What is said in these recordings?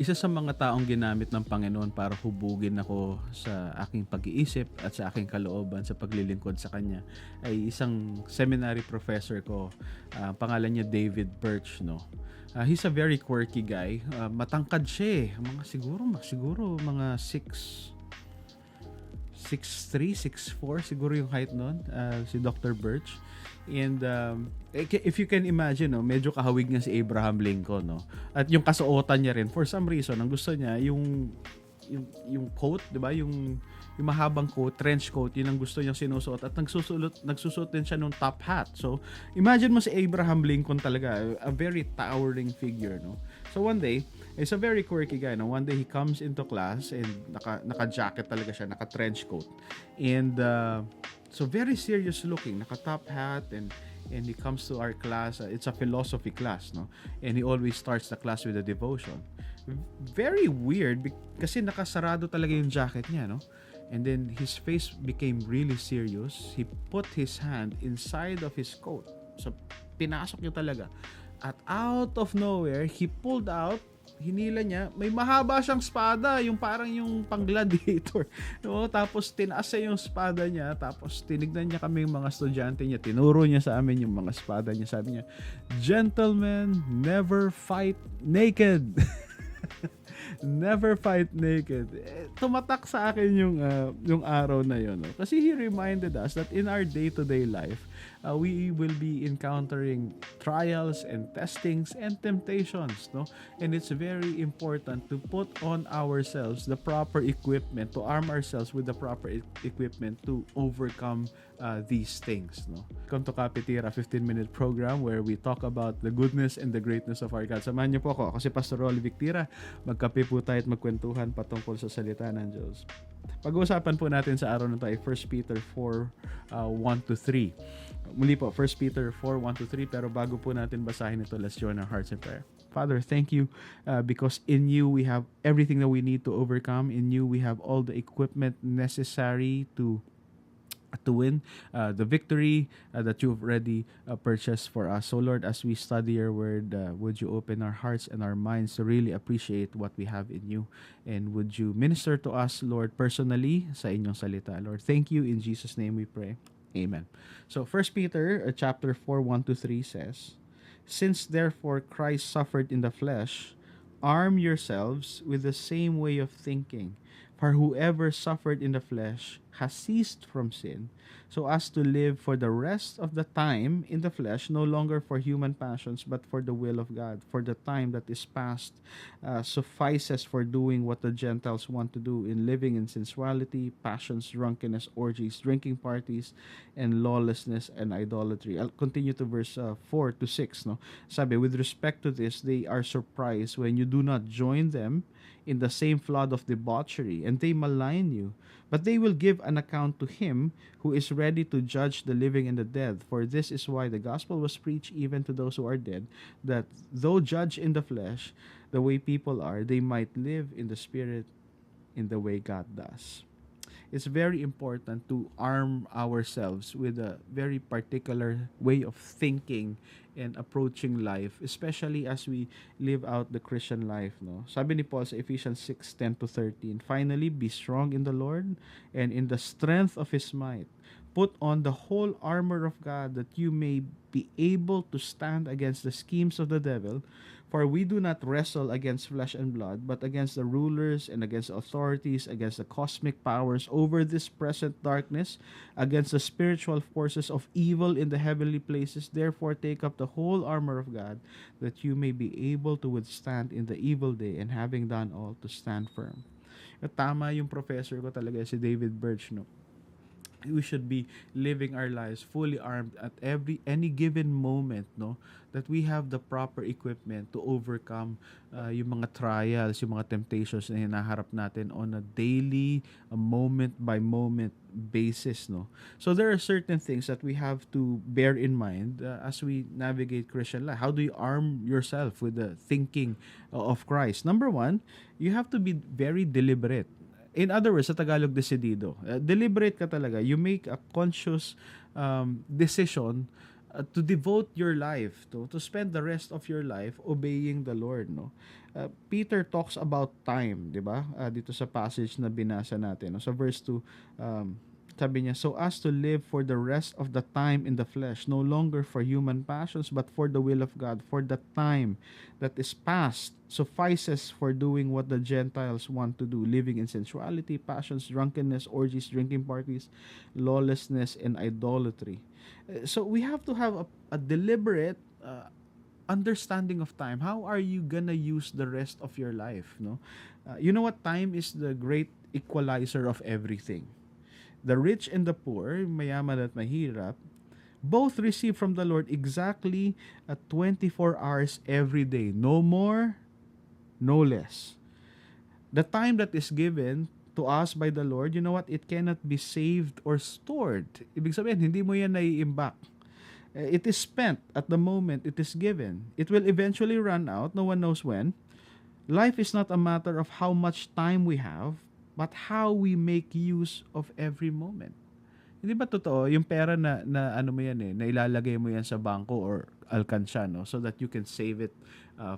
Isa sa mga taong ginamit ng Panginoon para hubugin ako sa aking pag-iisip at sa aking kalooban sa paglilingkod sa Kanya ay isang seminary professor ko. Pangalan niya David Birch, no? He's a very quirky guy. Matangkad siya eh. Siguro mga 6'3", 6'4", siguro yung height nun, si Dr. Birch. And if you can imagine, no, medyo kahawig nga si Abraham Lincoln, no? At yung kasuotan niya rin, for some reason, ang gusto niya, yung coat, di ba? Yung mahabang coat, trench coat, yun ang gusto niyang sinusuot. At nagsusuot din siya ng top hat. So, imagine mo si Abraham Lincoln talaga, a very towering figure, no? So, one day, he's a very quirky guy, no? One day, he comes into class and naka-jacket talaga siya, naka-trench coat. And, so very serious looking, naka-top hat, and he comes to our class. It's a philosophy class, no? And he always starts the class with a devotion. Very weird kasi nakasarado talaga yung jacket niya, no? And then his face became really serious. He put his hand inside of his coat. So pinasok niya talaga. At out of nowhere, he pulled out, hinila niya, may mahaba siyang espada, yung parang yung pang-gladiator. No? Tapos tinaas niya yung espada niya, tapos tinignan niya kami yung mga estudyante niya, tinuro niya sa amin yung mga espada niya, sabi niya, "Gentlemen, never fight naked." Never fight naked. Tumatak sa akin yung araw na yun. No? Kasi he reminded us that in our day-to-day life, we will be encountering trials and testings and temptations. No? And it's very important to put on ourselves the proper equipment, to arm ourselves with the proper equipment to overcome these things. No? Come to Kapitira, 15-minute program where we talk about the goodness and the greatness of our God. Samahan niyo po ako. Ako si Pastor Rolly Victira. Magkape po tayo at magkwentuhan patungkol sa salita ng Diyos. Pag-uusapan po natin sa araw na ito ay 1 Peter 4, 1-3. Muli po, 1 Peter 4, 1-3. Pero bago po natin basahin ito, let's join our hearts in prayer. Father, thank you because in you we have everything that we need to overcome. In you we have all the equipment necessary to win the victory that you've already purchased for us. So Lord, as we study your word, would you open our hearts and our minds to really appreciate what we have in you, and would you minister to us, Lord, personally sa inyong salita. Lord, thank you. In Jesus' name we pray. Amen. So 1 Peter chapter 4, 1-3 says, "Since therefore Christ suffered in the flesh, arm yourselves with the same way of thinking. For whoever suffered in the flesh has ceased from sin, so as to live for the rest of the time in the flesh, no longer for human passions, but for the will of God. For the time that is past suffices for doing what the Gentiles want to do, in living in sensuality, passions, drunkenness, orgies, drinking parties, and lawlessness and idolatry." I'll continue to verse 4-6. No? Sabi, "With respect to this, they are surprised when you do not join them in the same flood of debauchery, and they malign you. But they will give an account to him who is ready to judge the living and the dead. For this is why the gospel was preached even to those who are dead, that though judged in the flesh, the way people are, they might live in the spirit in the way God does." It's very important to arm ourselves with a very particular way of thinking and approaching life, especially as we live out the Christian life. No? Sabi ni Paul sa Ephesians 6:10-13, "Finally, be strong in the Lord and in the strength of His might. Put on the whole armor of God, that you may be able to stand against the schemes of the devil. For we do not wrestle against flesh and blood, but against the rulers and against the authorities, against the cosmic powers over this present darkness, against the spiritual forces of evil in the heavenly places. Therefore take up the whole armor of God, that you may be able to withstand in the evil day, and having done all, to stand firm." Tama yung professor ko talaga, si David Birch, no? We should be living our lives fully armed at any given moment, no, that we have the proper equipment to overcome yung mga trials, yung mga temptations na hinaharap natin on a daily, a moment by moment basis, no. So there are certain things that we have to bear in mind as we navigate Christian life. How do you arm yourself with the thinking of Christ? Number one, you have to be very deliberate. In other words, sa Tagalog, decidido. Deliberate ka talaga. You make a conscious decision to devote your life to spend the rest of your life obeying the Lord, no. Peter talks about time, 'di ba? Dito sa passage na binasa natin, no. Sa verse 2, sabi niya, so as to live for the rest of the time in the flesh, no longer for human passions, but for the will of God, for the time that is past suffices for doing what the Gentiles want to do, living in sensuality, passions, drunkenness, orgies, drinking parties, lawlessness, and idolatry. So we have to have a deliberate understanding of time. How are you gonna use the rest of your life? No, you know what? Time is the great equalizer of everything. The rich and the poor, mayaman at mahirap, both receive from the Lord exactly 24 hours every day. No more, no less. The time that is given to us by the Lord, you know what? It cannot be saved or stored. Ibig sabihin, hindi mo yan naiimbak. It is spent at the moment it is given. It will eventually run out. No one knows when. Life is not a matter of how much time we have, but how we make use of every moment. Hindi ba totoo, yung pera na ano mo yan na ilalagay mo yan sa bangko or alkansya, no? So that you can save it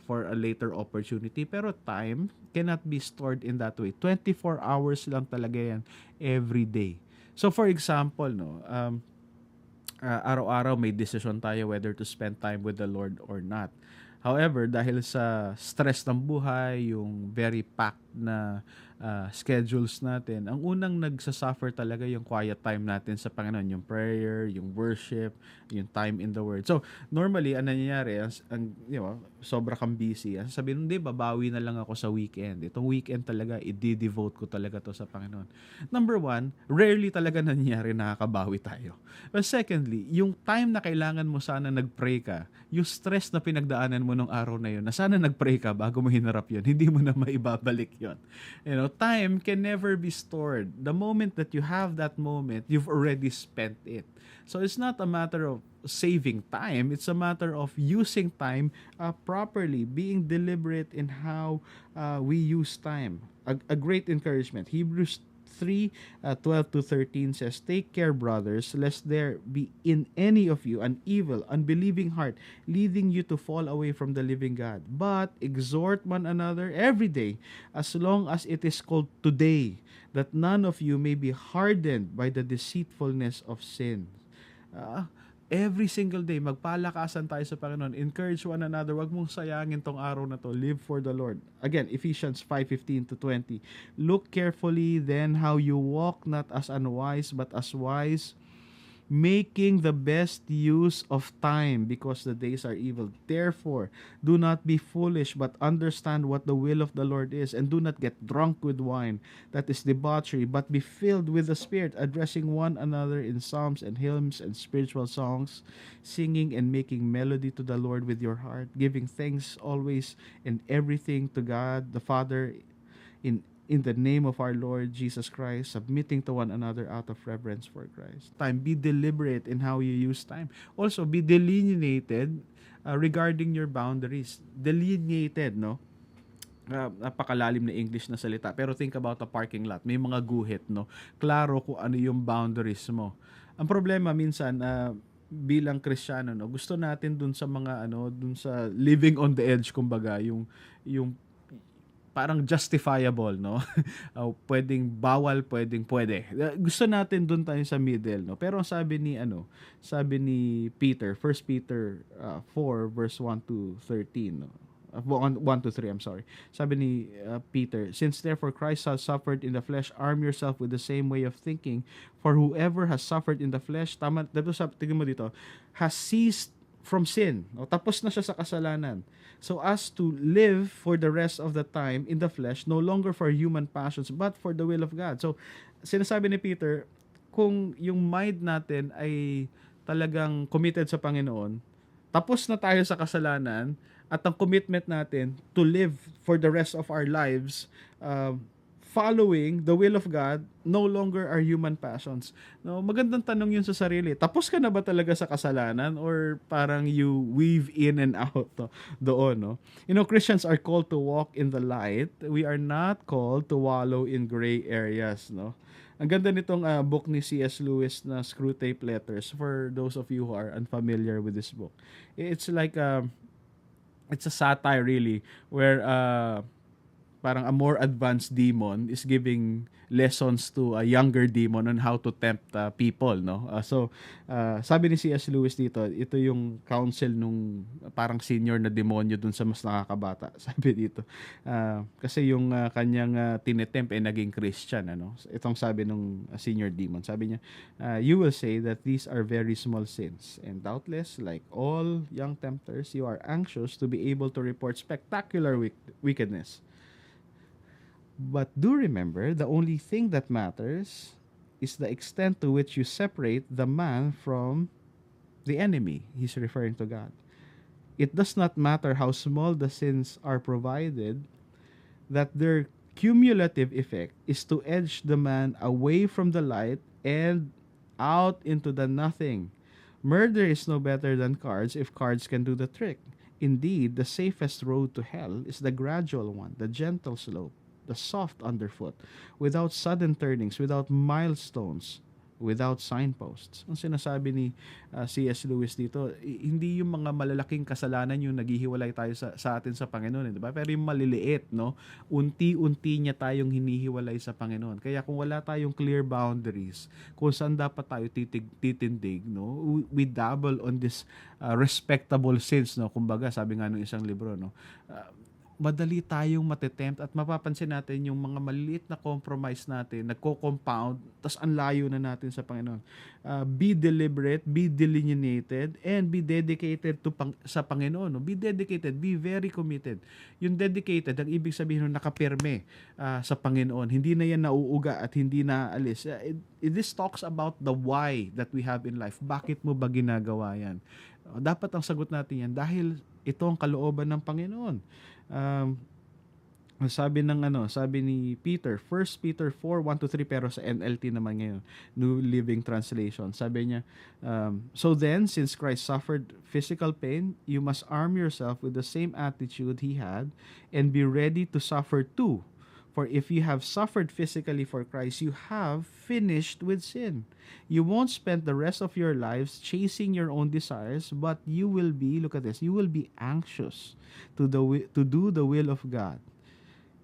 for a later opportunity. Pero time cannot be stored in that way. 24 hours lang talaga yan every day. So for example, no, araw-araw may decision tayo whether to spend time with the Lord or not. However, dahil sa stress ng buhay, yung very packed na schedules natin, ang unang nagsasuffer talaga yung quiet time natin sa Panginoon, yung prayer, yung worship, yung time in the Word. So, normally, ano nangyayari, sobra kang busy. Sabihin, hindi, babawi na lang ako sa weekend. Itong weekend talaga, i-devote ko talaga to sa Panginoon. Number one, rarely talaga nangyayari nakakabawi tayo. But secondly, yung time na kailangan mo sana nag-pray ka, yung stress na pinagdaanan mo nung araw na yun, na sana nag-pray ka bago mo hinarap yun, hindi mo na maibabalik yun. Time can never be stored. The moment that you have that moment, you've already spent it. So it's not a matter of saving time. It's a matter of using time properly, being deliberate in how we use time. A great encouragement. Hebrews 3:12-13 says, take care, brothers, lest there be in any of you an evil, unbelieving heart, leading you to fall away from the living God. But exhort one another every day, as long as it is called today, that none of you may be hardened by the deceitfulness of sin. Every single day, magpalakasan tayo sa Panginoon. Encourage one another. Huwag mong sayangin tong araw na to. Live for the Lord. Again, Ephesians 5:15-20. Look carefully then how you walk, not as unwise, but as wise, making the best use of time, because the days are evil. Therefore, do not be foolish, but understand what the will of the Lord is, and do not get drunk with wine, that is debauchery, but be filled with the Spirit, addressing one another in psalms and hymns and spiritual songs, singing and making melody to the Lord with your heart, giving thanks always and everything to God the Father in the name of our Lord Jesus Christ, submitting to one another out of reverence for Christ. Time, be deliberate in how you use time. Also, be delineated regarding your boundaries. Delineated, no? Napakalalim na English na salita. Pero think about a parking lot. May mga guhit, no? Klaro kung ano yung boundaries mo. Ang problema minsan, bilang Kristiyano, no? Gusto natin dun sa mga, dun sa living on the edge, kumbaga, yung parang justifiable, no? Pwedeng bawal, pwedeng pwede. Gusto natin doon tayo sa middle, no? Pero sabi ni Peter, 1 Peter 4 verse 1-13, no? 1-3, I'm sorry. Sabi ni Peter, since therefore Christ has suffered in the flesh, arm yourself with the same way of thinking, for whoever has suffered in the flesh, tingnan mo dito, has ceased from sin. O, tapos na siya sa kasalanan. So as to live for the rest of the time in the flesh, no longer for human passions, but for the will of God. So, sinasabi ni Peter, kung yung mind natin ay talagang committed sa Panginoon, tapos na tayo sa kasalanan, at ang commitment natin to live for the rest of our lives, following the will of God, no longer our human passions. No, magandang tanong yun sa sarili. Tapos ka na ba talaga sa kasalanan, or parang you weave in and out doon, no? Christians are called to walk in the light. We are not called to wallow in gray areas, no? Ang ganda nitong book ni C.S. Lewis na Screwtape Letters for those of you who are unfamiliar with this book. It's like it's a satire really where parang a more advanced demon is giving lessons to a younger demon on how to tempt people, no? Sabi ni C.S. Lewis dito, ito yung counsel nung parang senior na demonyo dun sa mas nakakabata. Sabi dito, kasi yung kanyang tinetempt naging Christian, ano? Itong sabi nung senior demon, sabi niya, you will say that these are very small sins, and doubtless, like all young tempters, you are anxious to be able to report spectacular wickedness. But do remember, the only thing that matters is the extent to which you separate the man from the enemy. He's referring to God. It does not matter how small the sins are, provided that their cumulative effect is to edge the man away from the light and out into the nothing. Murder is no better than cards if cards can do the trick. Indeed, the safest road to hell is the gradual one, the gentle slope, the soft underfoot, without sudden turnings, without milestones, without signposts. Ang sinasabi ni C.S. Lewis dito, hindi yung mga malalaking kasalanan yung naghihiwalay tayo sa atin sa Panginoon, di ba? Pero yung maliliit, no? Unti-unti niya tayong hinihiwalay sa Panginoon. Kaya kung wala tayong clear boundaries, kung saan dapat tayo titindig, no? We dabble on this respectable sins, no? Kumbaga, sabi nga ng isang libro, no? Madali tayong matetempt at mapapansin natin yung mga maliliit na compromise natin, nagko-compound, tas ang layo na natin sa Panginoon. Be deliberate, be delineated, and be dedicated sa Panginoon. No? Be dedicated, be very committed. Yung dedicated, ang ibig sabihin nun, nakapirme sa Panginoon. Hindi na yan nauuga at hindi na aalis. This talks about the why that we have in life. Bakit mo ba ginagawa yan? Dapat ang sagot natin yan dahil ito ang kalooban ng Panginoon. Sabi ni Peter, 1 Peter 4:1-3, pero sa NLT naman ngayon, New Living Translation. Sabi niya, so then, since Christ suffered physical pain, you must arm yourself with the same attitude he had and be ready to suffer too. For if you have suffered physically for Christ, you have finished with sin. You won't spend the rest of your lives chasing your own desires, but you will be, look at this, you will be anxious to do the will of God.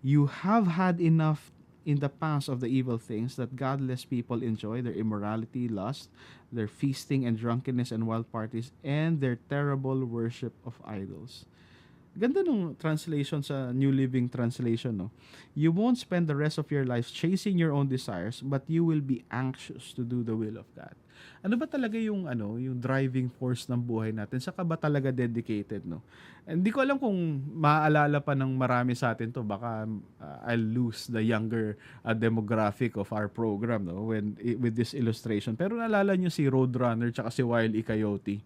You have had enough in the past of the evil things that godless people enjoy, their immorality, lust, their feasting and drunkenness and wild parties, and their terrible worship of idols. Ganda nung translation sa New Living Translation, no? You won't spend the rest of your life chasing your own desires, but you will be anxious to do the will of God. Ano ba talaga yung driving force ng buhay natin? Saka ba talaga dedicated, no? Hindi ko alam kung maaalala pa ng marami sa atin to. Baka I'll lose the younger demographic of our program, no? With this illustration. Pero naalala niyo si Roadrunner tsaka si Wile E. Coyote.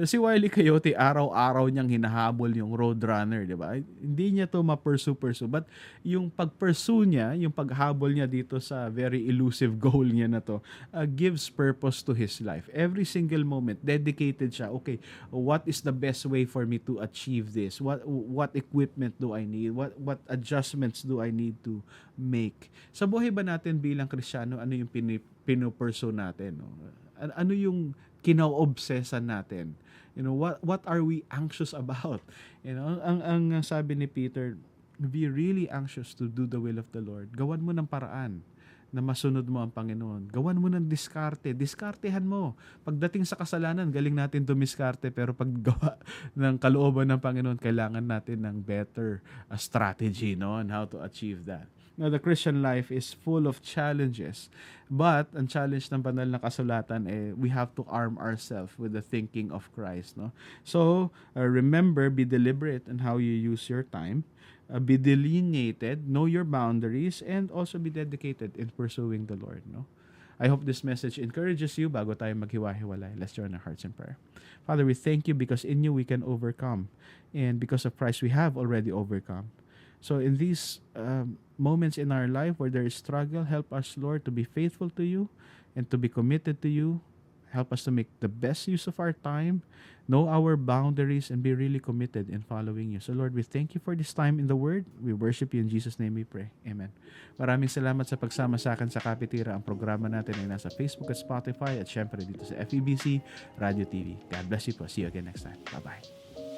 Si Wile E. Coyote, araw-araw niyang hinahabol yung Roadrunner, di ba? Hindi niya to ma-pursue. But yung pag-pursue niya, yung paghabol niya dito sa very elusive goal niya na to, gives purpose to his life. Every single moment, dedicated siya. Okay, what is the best way for me to achieve this? What equipment do I need? What adjustments do I need to make? Sa buhay ba natin bilang Kristiyano, ano yung pinupursue natin? No? Ano yung kino-obsesan natin? You know, what are we anxious about? You know, ang sabi ni Peter, be really anxious to do the will of the Lord. Gawan mo ng paraan na masunod mo ang Panginoon. Gawan mo ng diskartehan mo. Pagdating sa kasalanan, galing natin dumiskarte, pero paggawa ng kalooban ng Panginoon, kailangan natin ng better strategy, no, on how to achieve that. Now, the Christian life is full of challenges, but ang challenge ng banal na kasulatan, we have to arm ourselves with the thinking of Christ, no? So, remember, be deliberate in how you use your time. Be delineated, know your boundaries, and also be dedicated in pursuing the Lord, no? I hope this message encourages you bago tayo maghiwa-hiwalay. Let's join our hearts in prayer. Father, we thank you because in you we can overcome, and because of Christ we have already overcome. So in these moments in our life where there is struggle, help us, Lord, to be faithful to you and to be committed to you Help us to make the best use of our time, know our boundaries, and be really committed in following you. So Lord, we thank you for this time in the Word. We worship you in Jesus' name we pray. Amen. Maraming salamat sa pagsama sa akin sa Kapitira. Ang programa natin ay nasa Facebook at Spotify at syempre dito sa FEBC Radio TV. God bless you po. See you again next time. Bye-bye.